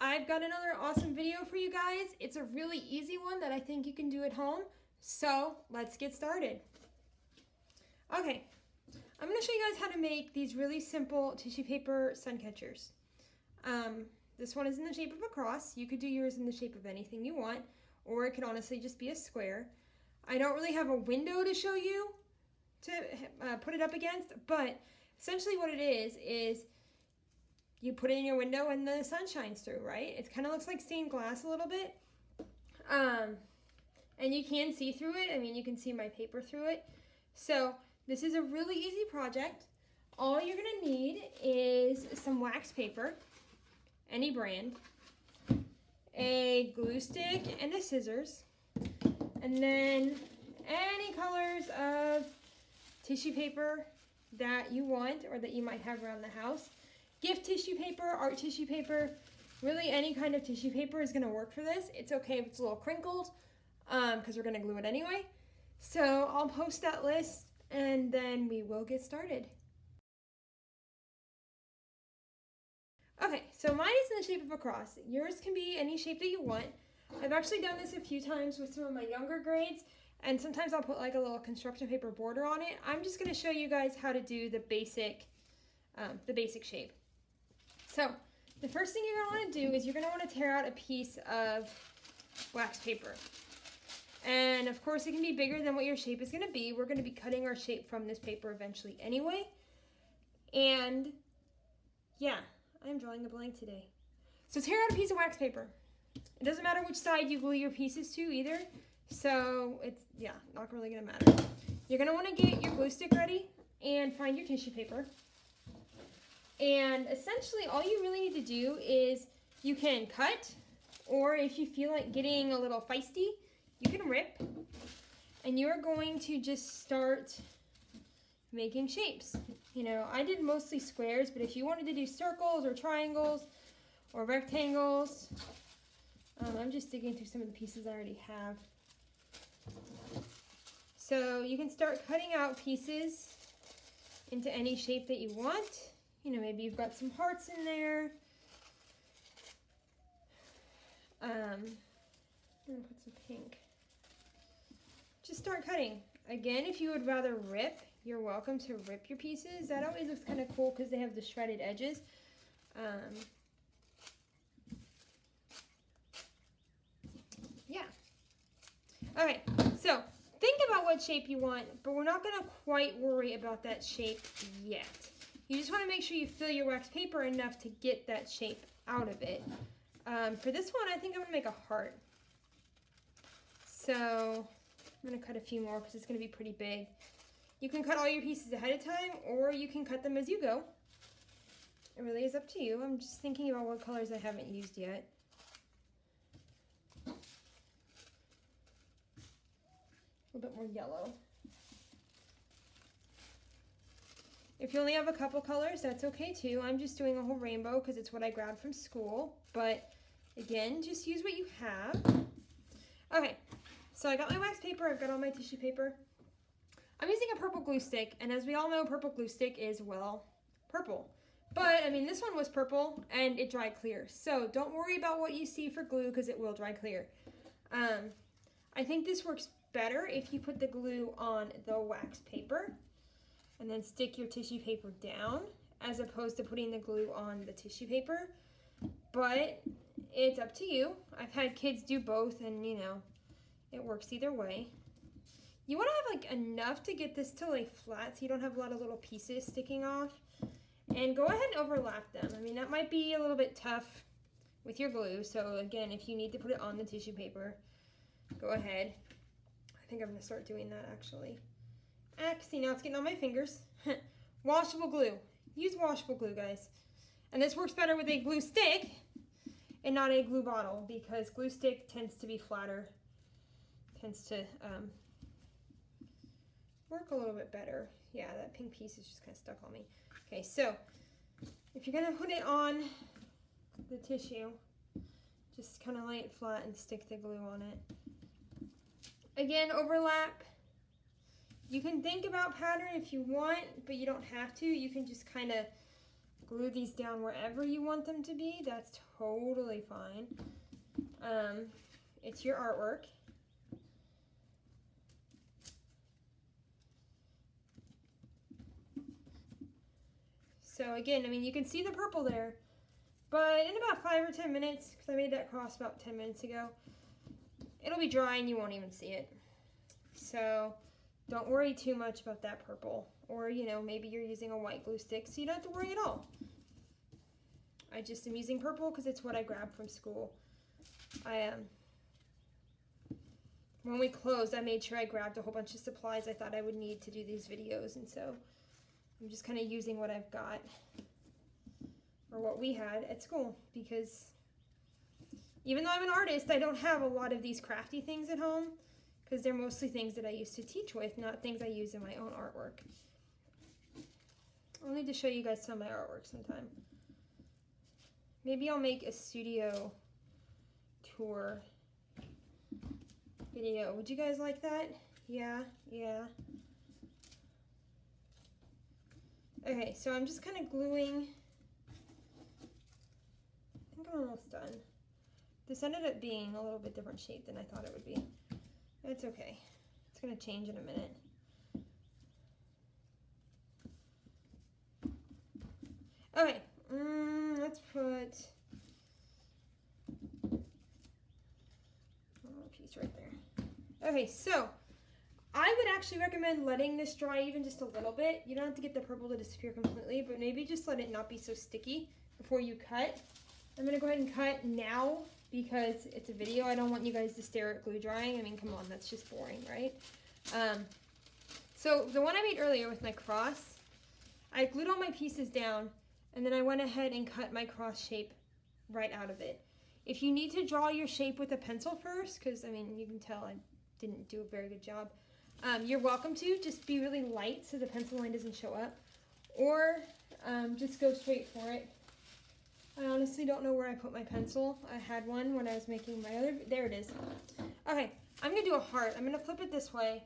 I've got another awesome video for you guys. It's a really easy one that I think you can do at home. So let's get started. Okay, I'm going to show you guys how to make these really simple tissue paper sun catchers. This one is in the shape of a cross. You could do yours in the shape of anything you want, or it could honestly just be a square. I don't really have a window to show you to put it up against, but essentially what it is you put it in your window and the sun shines through, right? It kind of looks like stained glass a little bit. And you can see through it. I mean, you can see my paper through it. So this is a really easy project. All you're gonna need is some wax paper, any brand, a glue stick and a scissors, and then any colors of tissue paper that you want or that you might have around the house. Gift tissue paper, art tissue paper, really any kind of tissue paper is going to work for this. It's okay if it's a little crinkled because we're going to glue it anyway. So I'll post that list and then we will get started. Okay, so mine is in the shape of a cross. Yours can be any shape that you want. I've actually done this a few times with some of my younger grades, and sometimes I'll put like a little construction paper border on it. I'm just going to show you guys how to do the basic shape. So the first thing you're going to want to do is you're going to want to tear out a piece of wax paper. And of course it can be bigger than what your shape is going to be. We're going to be cutting our shape from this paper eventually anyway. And yeah, I'm drawing a blank today. So tear out a piece of wax paper. It doesn't matter which side you glue your pieces to either. So it's, yeah, not really going to matter. You're going to want to get your glue stick ready and find your tissue paper. And essentially all you really need to do is you can cut, or if you feel like getting a little feisty, you can rip. And you're going to just start making shapes. You know, I did mostly squares, but if you wanted to do circles or triangles or rectangles, I'm just digging through some of the pieces I already have. So you can start cutting out pieces into any shape that you want. You know, maybe you've got some hearts in there. I'm gonna put some pink. Just start cutting. Again, if you would rather rip, you're welcome to rip your pieces. That always looks kind of cool because they have the shredded edges. Yeah. Okay, so think about what shape you want, but we're not gonna quite worry about that shape yet. You just want to make sure you fill your wax paper enough to get that shape out of it. For this one, I think I'm going to make a heart. So I'm going to cut a few more because it's going to be pretty big. You can cut all your pieces ahead of time, or you can cut them as you go. It really is up to you. I'm just thinking about what colors I haven't used yet. A little bit more yellow. If you only have a couple colors, that's okay too. I'm just doing a whole rainbow because it's what I grabbed from school. But again, just use what you have. Okay, so I got my wax paper. I've got all my tissue paper. I'm using a purple glue stick. And as we all know, purple glue stick is, well, purple. But, I mean, this one was purple and it dried clear. So don't worry about what you see for glue because it will dry clear. I think this works better if you put the glue on the wax paper and then stick your tissue paper down as opposed to putting the glue on the tissue paper. But it's up to you. I've had kids do both and, you know, it works either way. You want to have like enough to get this to lay flat so you don't have a lot of little pieces sticking off. And go ahead and overlap them. I mean, that might be a little bit tough with your glue. So again, if you need to put it on the tissue paper, go ahead. I think I'm going to start doing that actually. See, now it's getting on my fingers. Washable glue. Use washable glue, guys. And this works better with a glue stick and not a glue bottle because glue stick tends to be flatter. Tends to work a little bit better. Yeah, that pink piece is just kind of stuck on me. Okay, so if you're going to put it on the tissue, just kind of lay it flat and stick the glue on it. Again, overlap. You can think about pattern if you want, but you don't have to. You can just kind of glue these down wherever you want them to be. That's totally fine. It's your artwork. So again, I mean, you can see the purple there, but in about 5 or 10 minutes, because I made that cross about 10 minutes ago, it'll be dry and you won't even see it. So don't worry too much about that purple. Or, you know, maybe you're using a white glue stick, so you don't have to worry at all. I just am using purple because it's what I grabbed from school. When we closed, I made sure I grabbed a whole bunch of supplies I thought I would need to do these videos, and so I'm just kind of using what I've got, or what we had at school, because even though I'm an artist, I don't have a lot of these crafty things at home, because they're mostly things that I used to teach with, not things I use in my own artwork. I'll need to show you guys some of my artwork sometime. Maybe I'll make a studio tour video. Would you guys like that? Yeah, yeah. Okay, so I'm just kind of gluing. I think I'm almost done. This ended up being a little bit different shape than I thought it would be. It's okay. It's going to change in a minute. Okay, let's put a piece right there. Okay, so I would actually recommend letting this dry even just a little bit. You don't have to get the purple to disappear completely, but maybe just let it not be so sticky before you cut. I'm going to go ahead and cut now because it's a video. I don't want you guys to stare at glue drying. I mean, come on, that's just boring, right? So the one I made earlier with my cross, I glued all my pieces down, and then I went ahead and cut my cross shape right out of it. If you need to draw your shape with a pencil first, because, I mean, you can tell I didn't do a very good job, you're welcome to. Just be really light so the pencil line doesn't show up. Or just go straight for it. I honestly don't know where I put my pencil. I had one when I was making my other, there it is. Okay, I'm gonna do a heart. I'm gonna flip it this way.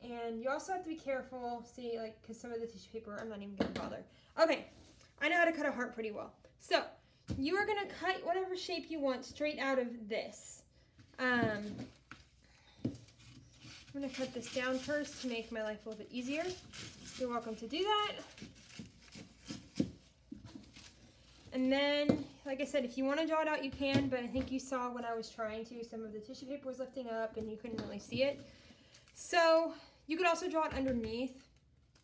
And you also have to be careful, see, like, because some of the tissue paper, I'm not even gonna bother. Okay, I know how to cut a heart pretty well. So, you are gonna cut whatever shape you want straight out of this. I'm gonna cut this down first to make my life a little bit easier. You're welcome to do that. And then, like I said, if you want to draw it out, you can, but I think you saw when I was trying to, some of the tissue paper was lifting up and you couldn't really see it. So, you could also draw it underneath,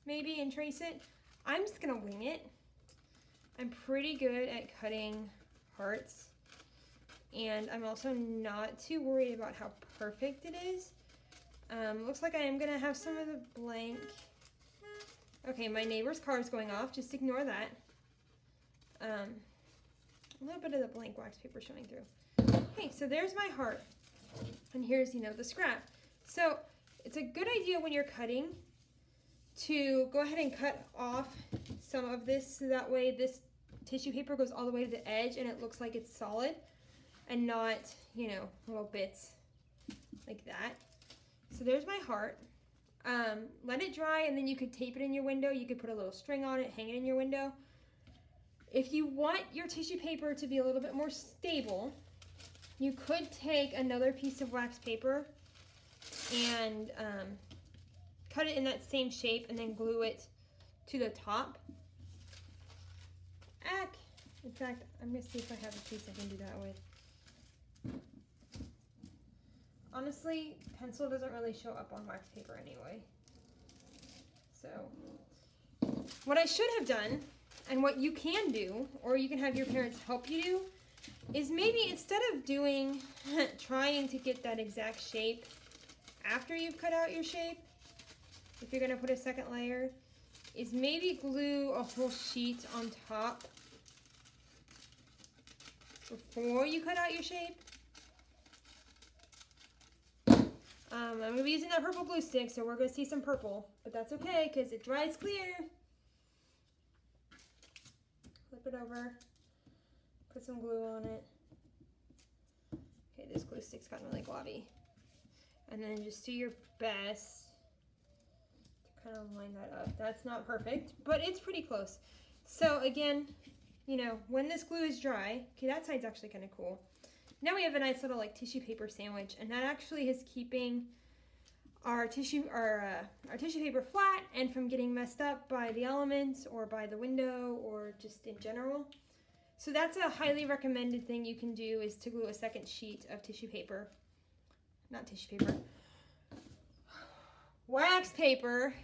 maybe, and trace it. I'm just going to wing it. I'm pretty good at cutting hearts, and I'm also not too worried about how perfect it is. Looks like I am going to have some of the blank. Okay, my neighbor's car is going off. Just ignore that. A little bit of the blank wax paper showing through. Okay, so there's my heart. And here's, you know, the scrap. So it's a good idea when you're cutting to go ahead and cut off some of this so that way this tissue paper goes all the way to the edge and it looks like it's solid and not, you know, little bits like that. So there's my heart. Let it dry and then you could tape it in your window. You could put a little string on it, hang it in your window. If you want your tissue paper to be a little bit more stable, you could take another piece of wax paper and cut it in that same shape and then glue it to the top. In fact, I'm going to see if I have a piece I can do that with. Honestly, pencil doesn't really show up on wax paper anyway. So, what I should have done, and what you can do, or you can have your parents help you do, is maybe instead of doing, trying to get that exact shape after you've cut out your shape, if you're going to put a second layer, is maybe glue a whole sheet on top before you cut out your shape. I'm going to be using that purple glue stick, so we're going to see some purple, but that's okay because it dries clear. Flip it over, put some glue on it. Okay, this glue stick's gotten really globby. And then just do your best to kind of line that up. That's not perfect, but it's pretty close. So again, you know, when this glue is dry, okay, that side's actually kind of cool. Now we have a nice little like tissue paper sandwich, and that actually is keeping our tissue paper flat and from getting messed up by the elements or by the window or just in general. So that's a highly recommended thing you can do, is to glue a second sheet of tissue paper, not tissue paper, wax paper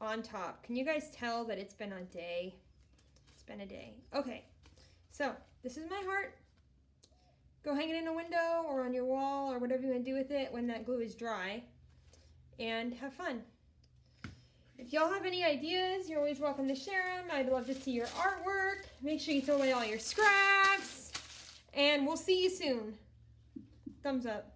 on top. Can you guys tell that it's been a day? It's been a day. Okay, so this is my heart. Go hang it in a window or on your wall or whatever you want to do with it when that glue is dry, and have fun. If y'all have any ideas, you're always welcome to share them. I'd love to see your artwork. Make sure you throw away all your scraps, and we'll see you soon. Thumbs up.